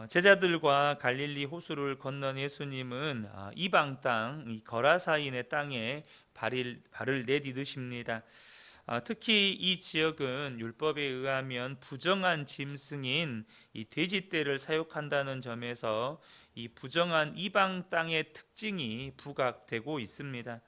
제자들과 갈릴리 호수를 건넌 예수님은 이방 땅, 이 거라사인의 땅에 발을 내디디십니다. 특히 이 지역은 율법에 의하면 부정한 짐승인 이 돼지떼를 사육한다는 점에서 이 부정한 이방 땅의 특징이 부각되고 있습니다.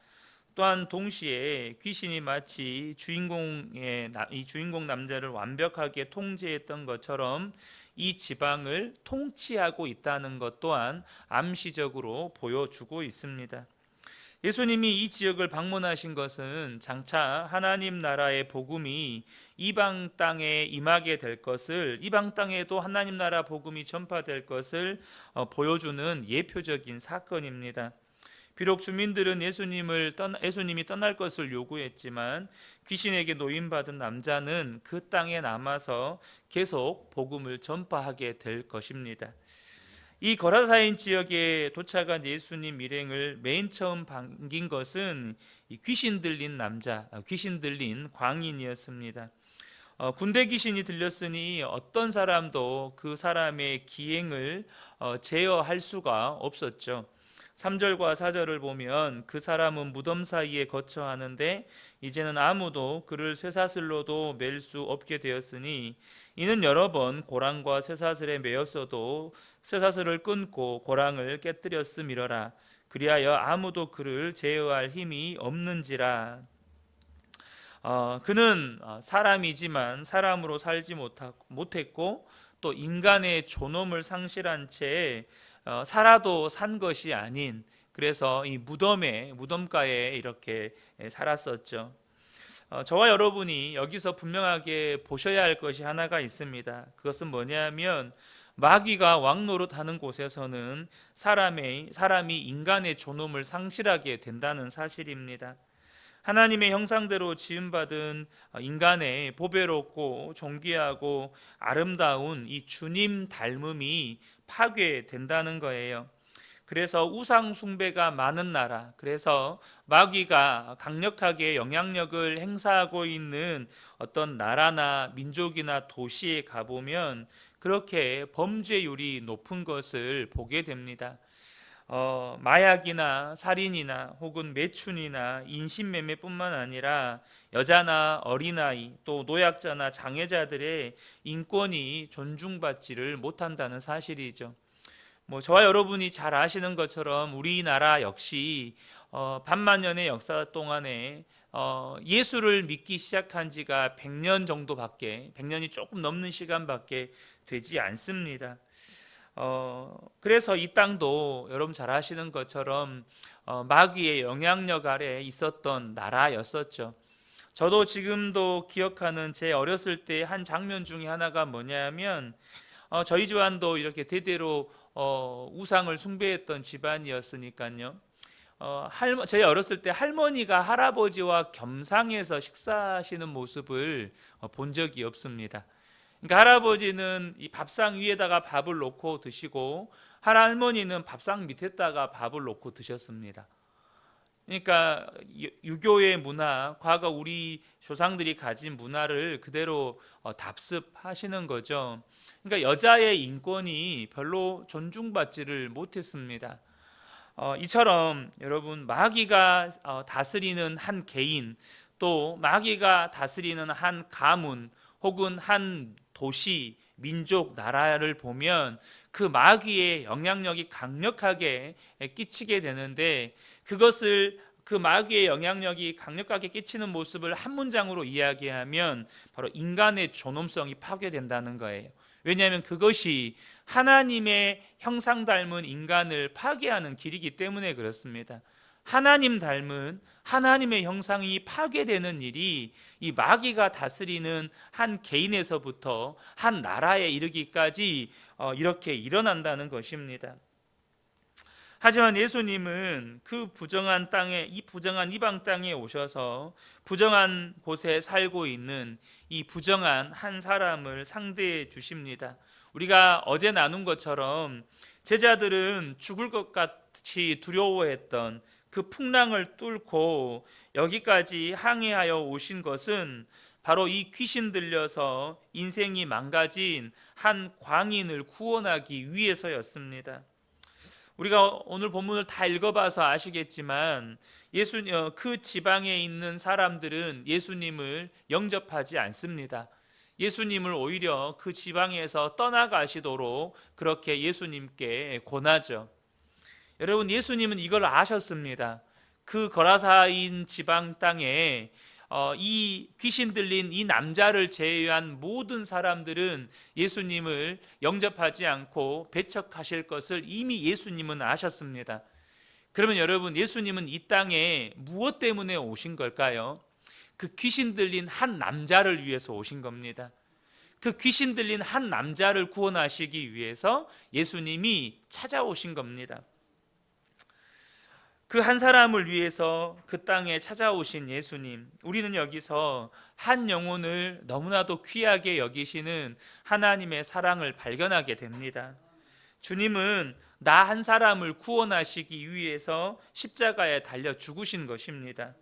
또한 동시에 귀신이 마치 이 주인공 남자를 완벽하게 통제했던 것처럼 이 지방을 통치하고 있다는 것 또한 암시적으로 보여주고 있습니다. 예수님이 이 지역을 방문하신 것은 장차 하나님 나라의 복음이 이방 땅에 임하게 될 것을, 이방 땅에도 하나님 나라 복음이 전파될 것을 보여주는 예표적인 사건입니다. 비록 주민들은 예수님이 떠날 것을 요구했지만 귀신에게 노임받은 남자는 그 땅에 남아서 계속 복음을 전파하게 될 것입니다. 이 거라사인 지역에 도착한 예수님 일행을 맨 처음 반긴 것은 이 귀신 들린 남자, 귀신 들린 광인이었습니다. 군대 귀신이 들렸으니 어떤 사람도 그 사람의 기행을 제어할 수가 없었죠. 3절과 4절을 보면 그 사람은 무덤 사이에 거처하는데 이제는 아무도 그를 쇠사슬로도 맬 수 없게 되었으니 이는 여러 번 고랑과 쇠사슬에 매였어도 쇠사슬을 끊고 고랑을 깨뜨렸음이러라. 그리하여 아무도 그를 제어할 힘이 없는지라. 그는 사람이지만 사람으로 살지 못했고 또 인간의 존엄을 상실한 채 살아도 산 것이 아닌, 그래서 이 무덤가에 이렇게 살았었죠. 저와 여러분이 여기서 분명하게 보셔야 할 것이 하나가 있습니다. 그것은 뭐냐면 마귀가 왕노릇하는 곳에서는 사람이 인간의 존엄을 상실하게 된다는 사실입니다. 하나님의 형상대로 지음받은 인간의 보배롭고 존귀하고 아름다운 이 주님 닮음이 파괴된다는 거예요. 그래서 우상 숭배가 많은 나라, 그래서 마귀가 강력하게 영향력을 행사하고 있는 어떤 나라나 민족이나 도시에 가보면 그렇게 범죄율이 높은 것을 보게 됩니다. 마약이나 살인이나 혹은 매춘이나 인신매매뿐만 아니라 여자나 어린아이 또 노약자나 장애자들의 인권이 존중받지를 못한다는 사실이죠. 저와 여러분이 잘 아시는 것처럼 우리나라 역시 반만년의 역사 동안에 예수를 믿기 시작한 지가 100년이 조금 넘는 시간밖에 되지 않습니다. 그래서 이 땅도 여러분 잘 아시는 것처럼 마귀의 영향력 아래 있었던 나라였었죠. 저도 지금도 기억하는 제 어렸을 때 한 장면 중에 하나가 뭐냐면 저희 집안도 이렇게 대대로 우상을 숭배했던 집안이었으니까요. 제 어렸을 때 할머니가 할아버지와 겸상해서 식사하시는 모습을 본 적이 없습니다. 그러니까 할아버지는 이 밥상 위에다가 밥을 놓고 드시고 할머니는 밥상 밑에다가 밥을 놓고 드셨습니다. 그러니까 유교의 문화, 과거 우리 조상들이 가진 문화를 그대로 답습하시는 거죠. 그러니까 여자의 인권이 별로 존중받지를 못했습니다. 이처럼 여러분 마귀가 다스리는 한 개인, 또 마귀가 다스리는 한 가문 혹은 한 도시, 민족, 나라를 보면 그 마귀의 영향력이 강력하게 끼치게 되는데, 그 마귀의 영향력이 강력하게 끼치는 모습을 한 문장으로 이야기하면 바로 인간의 존엄성이 파괴된다는 거예요. 왜냐하면 그것이 하나님의 형상 닮은 인간을 파괴하는 길이기 때문에 그렇습니다. 하나님 닮은 하나님의 형상이 파괴되는 일이 이 마귀가 다스리는 한 개인에서부터 한 나라에 이르기까지 이렇게 일어난다는 것입니다. 하지만 예수님은 그 부정한 이방 땅에 오셔서 부정한 곳에 살고 있는 이 부정한 한 사람을 상대해 주십니다. 우리가 어제 나눈 것처럼 제자들은 죽을 것 같이 두려워했던 그 풍랑을 뚫고 여기까지 항해하여 오신 것은 바로 이 귀신 들려서 인생이 망가진 한 광인을 구원하기 위해서였습니다. 우리가 오늘 본문을 다 읽어봐서 아시겠지만 그 지방에 있는 사람들은 예수님을 영접하지 않습니다. 예수님을 오히려 그 지방에서 떠나가시도록 그렇게 예수님께 권하죠. 여러분, 예수님은 이걸 아셨습니다. 그 거라사인 지방 땅에 이 귀신 들린 이 남자를 제외한 모든 사람들은 예수님을 영접하지 않고 배척하실 것을 이미 예수님은 아셨습니다. 그러면 여러분, 예수님은 이 땅에 무엇 때문에 오신 걸까요? 그 귀신 들린 한 남자를 위해서 오신 겁니다. 그 귀신 들린 한 남자를 구원하시기 위해서 예수님이 찾아오신 겁니다. 그 한 사람을 위해서 그 땅에 찾아오신 예수님, 우리는 여기서 한 영혼을 너무나도 귀하게 여기시는 하나님의 사랑을 발견하게 됩니다. 주님은 나 한 사람을 구원하시기 위해서 십자가에 달려 죽으신 것입니다.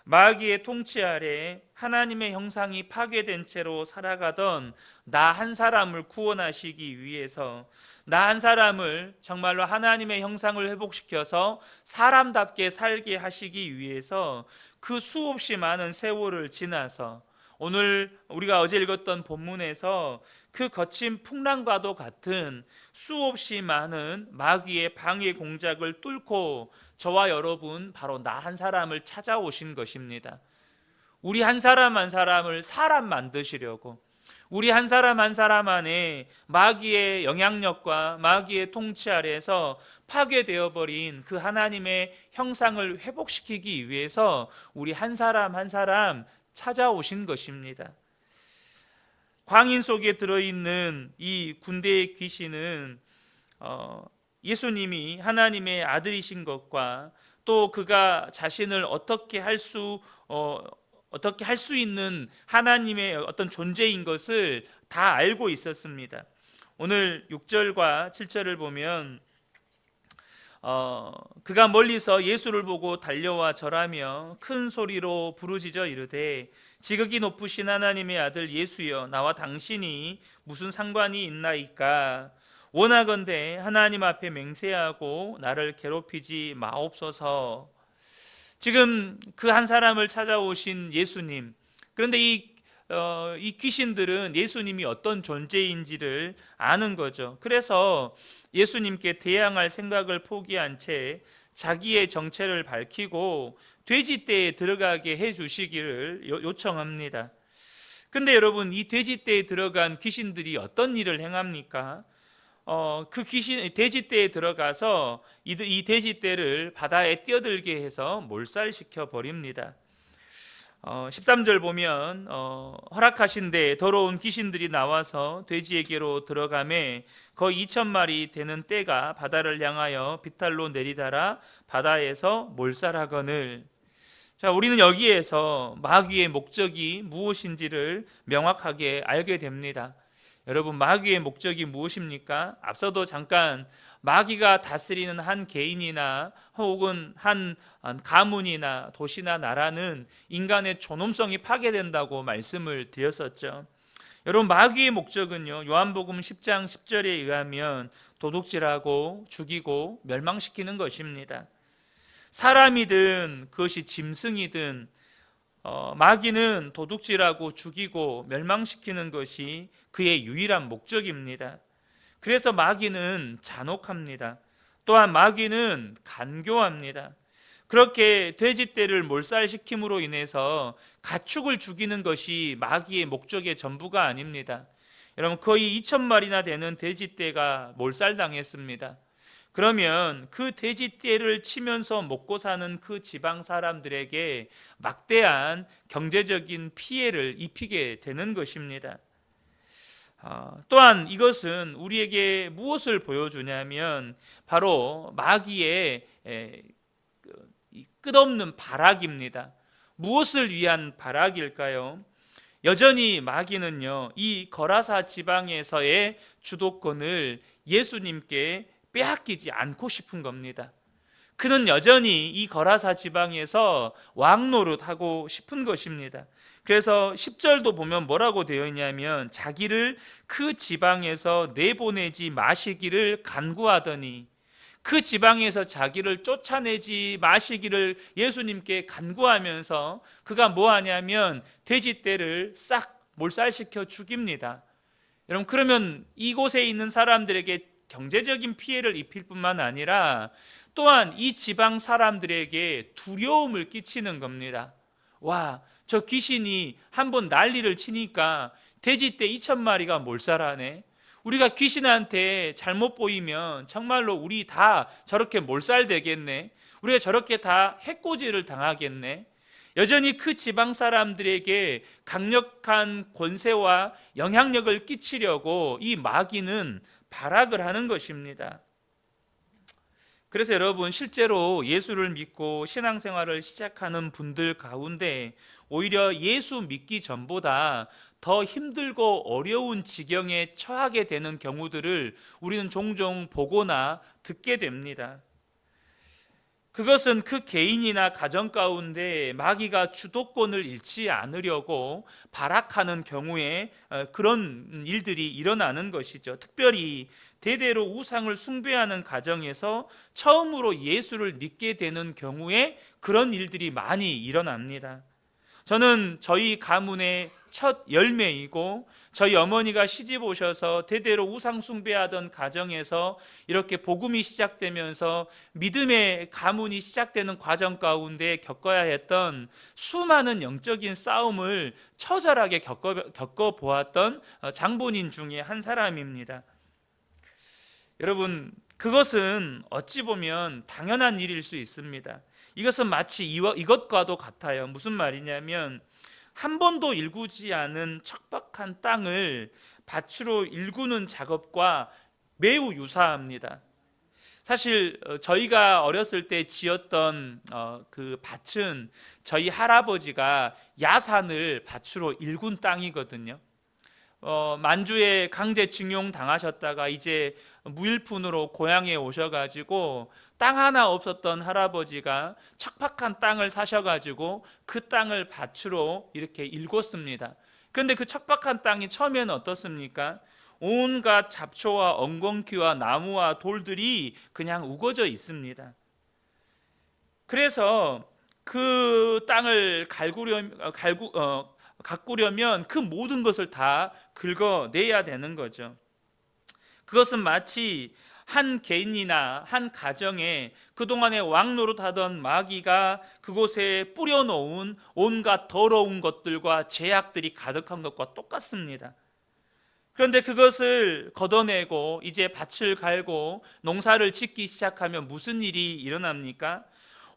마귀의 통치 아래 하나님의 형상이 파괴된 채로 살아가던 나 한 사람을 구원하시기 위해서, 나 한 사람을 정말로 하나님의 형상을 회복시켜서 사람답게 살게 하시기 위해서 그 수없이 많은 세월을 지나서 오늘 우리가 어제 읽었던 본문에서 그 거친 풍랑과도 같은 수없이 많은 마귀의 방해 공작을 뚫고 저와 여러분, 바로 나 한 사람을 찾아오신 것입니다. 우리 한 사람 한 사람을 사람 만드시려고, 우리 한 사람 한 사람 안에 마귀의 영향력과 마귀의 통치 아래에서 파괴되어 버린 그 하나님의 형상을 회복시키기 위해서 우리 한 사람 한 사람 찾아오신 것입니다. 광인 속에 들어있는 이 군대의 귀신은 예수님이 하나님의 아들이신 것과 또 그가 자신을 어떻게 할 수 있는 하나님의 어떤 존재인 것을 다 알고 있었습니다. 오늘 6절과 7절을 보면 그가 멀리서 예수를 보고 달려와 절하며 큰 소리로 부르짖어 이르되 지극히 높으신 하나님의 아들 예수여, 나와 당신이 무슨 상관이 있나이까? 원하건대 하나님 앞에 맹세하고 나를 괴롭히지 마옵소서. 지금 그 한 사람을 찾아오신 예수님, 그런데 이 귀신들은 예수님이 어떤 존재인지를 아는 거죠. 그래서 예수님께 대항할 생각을 포기한 채 자기의 정체를 밝히고 돼지떼에 들어가게 해주시기를 요청합니다. 근데 여러분, 이 돼지떼에 들어간 귀신들이 어떤 일을 행합니까? 그 돼지떼에 들어가서 이 돼지떼를 바다에 뛰어들게 해서 몰살시켜 버립니다. 13절 보면 허락하신 데 더러운 귀신들이 나와서 돼지에게로 들어가매 거의 2,000마리 되는 떼가 바다를 향하여 비탈로 내리달아 바다에서 몰살하거늘. 자, 우리는 여기에서 마귀의 목적이 무엇인지를 명확하게 알게 됩니다. 여러분, 마귀의 목적이 무엇입니까? 앞서도 잠깐 마귀가 다스리는 한 개인이나 혹은 한 가문이나 도시나 나라는 인간의 존엄성이 파괴된다고 말씀을 드렸었죠. 여러분, 마귀의 목적은요, 요한복음 10장 10절에 의하면 도둑질하고 죽이고 멸망시키는 것입니다. 사람이든 그것이 짐승이든 마귀는 도둑질하고 죽이고 멸망시키는 것이 그의 유일한 목적입니다. 그래서 마귀는 잔혹합니다. 또한 마귀는 간교합니다. 그렇게 돼지떼를 몰살시킴으로 인해서 가축을 죽이는 것이 마귀의 목적의 전부가 아닙니다. 여러분, 거의 2,000마리나 되는 돼지떼가 몰살당했습니다. 그러면 그 돼지떼를 치면서 먹고 사는 그 지방 사람들에게 막대한 경제적인 피해를 입히게 되는 것입니다. 또한 이것은 우리에게 무엇을 보여주냐면 바로 마귀의 끝없는 발악입니다. 무엇을 위한 발악일까요? 여전히 마귀는요, 이 거라사 지방에서의 주도권을 예수님께 빼앗기지 않고 싶은 겁니다. 그는 여전히 이 거라사 지방에서 왕노릇하고 싶은 것입니다. 그래서 10절도 보면 뭐라고 되어 있냐면 자기를 그 지방에서 내보내지 마시기를 간구하더니, 그 지방에서 자기를 쫓아내지 마시기를 예수님께 간구하면서 그가 뭐 하냐면 돼지떼를 싹 몰살시켜 죽입니다. 여러분, 그러면 이곳에 있는 사람들에게 경제적인 피해를 입힐 뿐만 아니라 또한 이 지방 사람들에게 두려움을 끼치는 겁니다. 와, 저 귀신이 한번 난리를 치니까 돼지떼 2,000마리가 몰살하네. 우리가 귀신한테 잘못 보이면 정말로 우리 다 저렇게 몰살되겠네. 우리가 저렇게 다 해코지를 당하겠네. 여전히 그 지방 사람들에게 강력한 권세와 영향력을 끼치려고 이 마귀는 발악을 하는 것입니다. 그래서 여러분, 실제로 예수를 믿고 신앙생활을 시작하는 분들 가운데 오히려 예수 믿기 전보다 더 힘들고 어려운 지경에 처하게 되는 경우들을 우리는 종종 보거나 듣게 됩니다. 그것은 그 개인이나 가정 가운데 마귀가 주도권을 잃지 않으려고 발악하는 경우에 그런 일들이 일어나는 것이죠. 특별히 대대로 우상을 숭배하는 가정에서 처음으로 예수를 믿게 되는 경우에 그런 일들이 많이 일어납니다. 저는 저희 가문의 첫 열매이고 저희 어머니가 시집 오셔서 대대로 우상 숭배하던 가정에서 이렇게 복음이 시작되면서 믿음의 가문이 시작되는 과정 가운데 겪어야 했던 수많은 영적인 싸움을 처절하게 겪어보았던 장본인 중에 한 사람입니다. 여러분, 그것은 어찌 보면 당연한 일일 수 있습니다. 이것은 마치 이것과도 같아요. 무슨 말이냐면 한 번도 일구지 않은 척박한 땅을 밭으로 일구는 작업과 매우 유사합니다. 사실 저희가 어렸을 때 지었던 그 밭은 저희 할아버지가 야산을 밭으로 일군 땅이거든요. 만주에 강제징용 당하셨다가 이제 무일푼으로 고향에 오셔가지고 땅 하나 없었던 할아버지가 척박한 땅을 사셔가지고 그 땅을 밭으로 이렇게 일궜습니다. 그런데 그 척박한 땅이 처음에는 어떻습니까? 온갖 잡초와 엉겅퀴와 나무와 돌들이 그냥 우거져 있습니다. 그래서 그 땅을 가꾸려면 그 모든 것을 다 긁어내야 되는 거죠. 그것은 마치 한 개인이나 한 가정에 그동안에 왕노릇하던 마귀가 그곳에 뿌려놓은 온갖 더러운 것들과 죄악들이 가득한 것과 똑같습니다. 그런데 그것을 걷어내고 이제 밭을 갈고 농사를 짓기 시작하면 무슨 일이 일어납니까?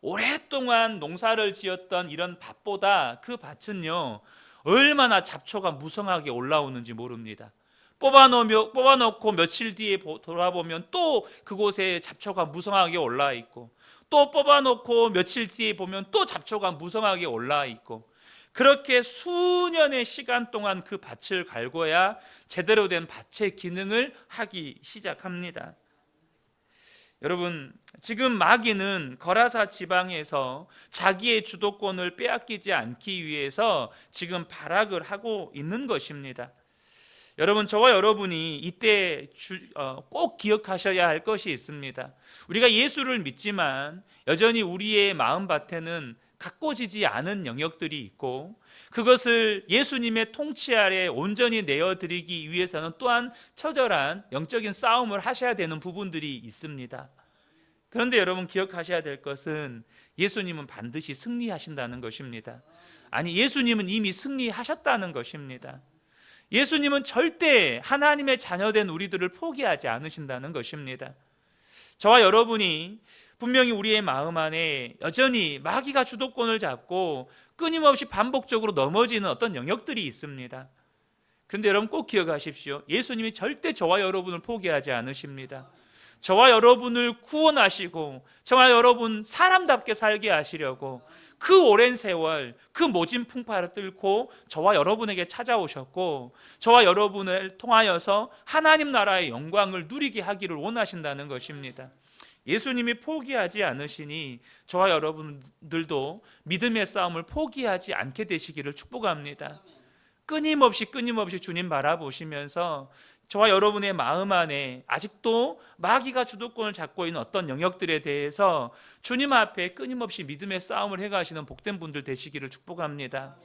오랫동안 농사를 지었던 이런 밭보다 그 밭은요, 얼마나 잡초가 무성하게 올라오는지 모릅니다. 뽑아놓고 며칠 뒤에 돌아보면 또 그곳에 잡초가 무성하게 올라와 있고, 또 뽑아놓고 며칠 뒤에 보면 또 잡초가 무성하게 올라와 있고, 그렇게 수년의 시간 동안 그 밭을 갈궈야 제대로 된 밭의 기능을 하기 시작합니다. 여러분, 지금 마귀는 거라사 지방에서 자기의 주도권을 빼앗기지 않기 위해서 지금 발악을 하고 있는 것입니다. 여러분, 저와 여러분이 이때 꼭 기억하셔야 할 것이 있습니다. 우리가 예수를 믿지만 여전히 우리의 마음밭에는 가꿔지지 않은 영역들이 있고, 그것을 예수님의 통치 아래 온전히 내어드리기 위해서는 또한 처절한 영적인 싸움을 하셔야 되는 부분들이 있습니다. 그런데 여러분, 기억하셔야 될 것은 예수님은 반드시 승리하신다는 것입니다. 아니, 예수님은 이미 승리하셨다는 것입니다. 예수님은 절대 하나님의 자녀된 우리들을 포기하지 않으신다는 것입니다. 저와 여러분이 분명히 우리의 마음 안에 여전히 마귀가 주도권을 잡고 끊임없이 반복적으로 넘어지는 어떤 영역들이 있습니다. 그런데 여러분, 꼭 기억하십시오. 예수님이 절대 저와 여러분을 포기하지 않으십니다. 저와 여러분을 구원하시고 저와 여러분 사람답게 살게 하시려고 그 오랜 세월 그 모진 풍파를 뚫고 저와 여러분에게 찾아오셨고, 저와 여러분을 통하여서 하나님 나라의 영광을 누리게 하기를 원하신다는 것입니다. 예수님이 포기하지 않으시니 저와 여러분들도 믿음의 싸움을 포기하지 않게 되시기를 축복합니다. 끊임없이 주님 바라보시면서 저와 여러분의 마음 안에 아직도 마귀가 주도권을 잡고 있는 어떤 영역들에 대해서 주님 앞에 끊임없이 믿음의 싸움을 해가시는 복된 분들 되시기를 축복합니다.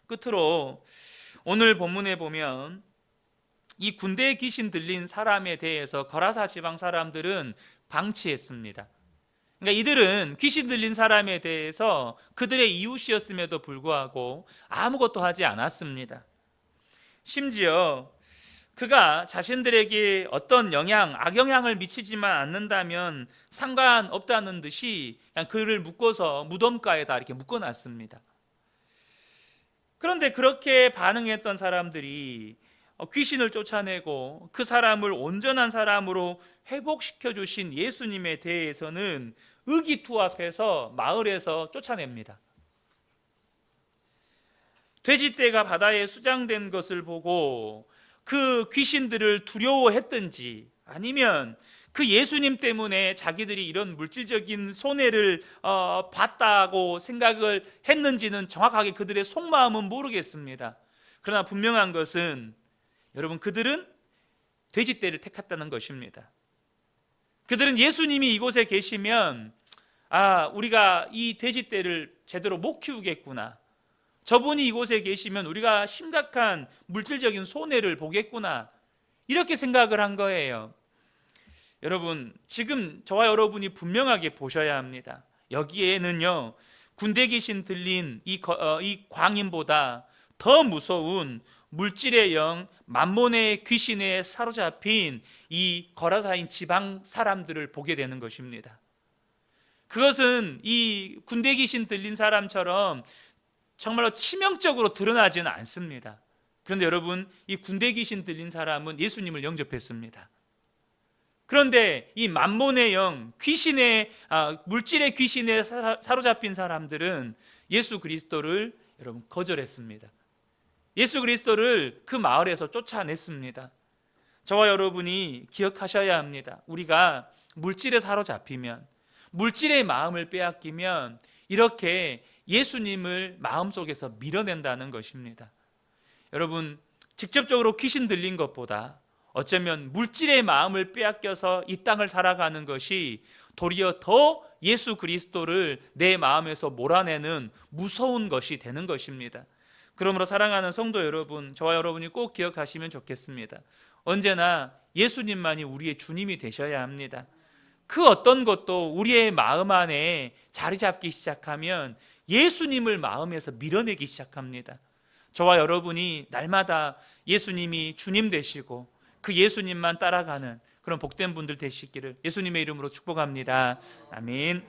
끝으로 오늘 본문에 보면 이 군대에 귀신 들린 사람에 대해서 거라사 지방 사람들은 방치했습니다. 그러니까 이들은 귀신 들린 사람에 대해서 그들의 이웃이었음에도 불구하고 아무것도 하지 않았습니다. 심지어 그가 자신들에게 어떤 악영향을 미치지만 않는다면 상관없다는 듯이 그냥 그를 묶어서 무덤가에다 이렇게 묶어놨습니다. 그런데 그렇게 반응했던 사람들이 귀신을 쫓아내고 그 사람을 온전한 사람으로 회복시켜 주신 예수님에 대해서는 의기투합해서 마을에서 쫓아냅니다. 돼지떼가 바다에 수장된 것을 보고 그 귀신들을 두려워했든지 아니면 그 예수님 때문에 자기들이 이런 물질적인 손해를 봤다고 생각을 했는지는 정확하게 그들의 속마음은 모르겠습니다. 그러나 분명한 것은 여러분, 그들은 돼지떼를 택했다는 것입니다. 그들은 예수님이 이곳에 계시면 우리가 이 돼지떼를 제대로 못 키우겠구나, 저분이 이곳에 계시면 우리가 심각한 물질적인 손해를 보겠구나, 이렇게 생각을 한 거예요. 여러분, 지금 저와 여러분이 분명하게 보셔야 합니다. 여기에는요, 군대 귀신 들린 이 광인보다 더 무서운 물질의 영, 만몬의 귀신에 사로잡힌 이 거라사인 지방 사람들을 보게 되는 것입니다. 그것은 이 군대 귀신 들린 사람처럼 정말로 치명적으로 드러나지는 않습니다. 그런데 여러분, 이 군대 귀신 들린 사람은 예수님을 영접했습니다. 그런데 이 만몬의 영, 물질의 귀신에 사로잡힌 사람들은 예수 그리스도를 여러분 거절했습니다. 예수 그리스도를 그 마을에서 쫓아냈습니다. 저와 여러분이 기억하셔야 합니다. 우리가 물질에 사로잡히면, 물질의 마음을 빼앗기면 이렇게 예수님을 마음속에서 밀어낸다는 것입니다. 여러분, 직접적으로 귀신 들린 것보다 어쩌면 물질의 마음을 빼앗겨서 이 땅을 살아가는 것이 도리어 더 예수 그리스도를 내 마음에서 몰아내는 무서운 것이 되는 것입니다. 그러므로 사랑하는 성도 여러분, 저와 여러분이 꼭 기억하시면 좋겠습니다. 언제나 예수님만이 우리의 주님이 되셔야 합니다. 그 어떤 것도 우리의 마음 안에 자리 잡기 시작하면 예수님을 마음에서 밀어내기 시작합니다. 저와 여러분이 날마다 예수님이 주님 되시고 그 예수님만 따라가는 그런 복된 분들 되시기를 예수님의 이름으로 축복합니다. 아멘.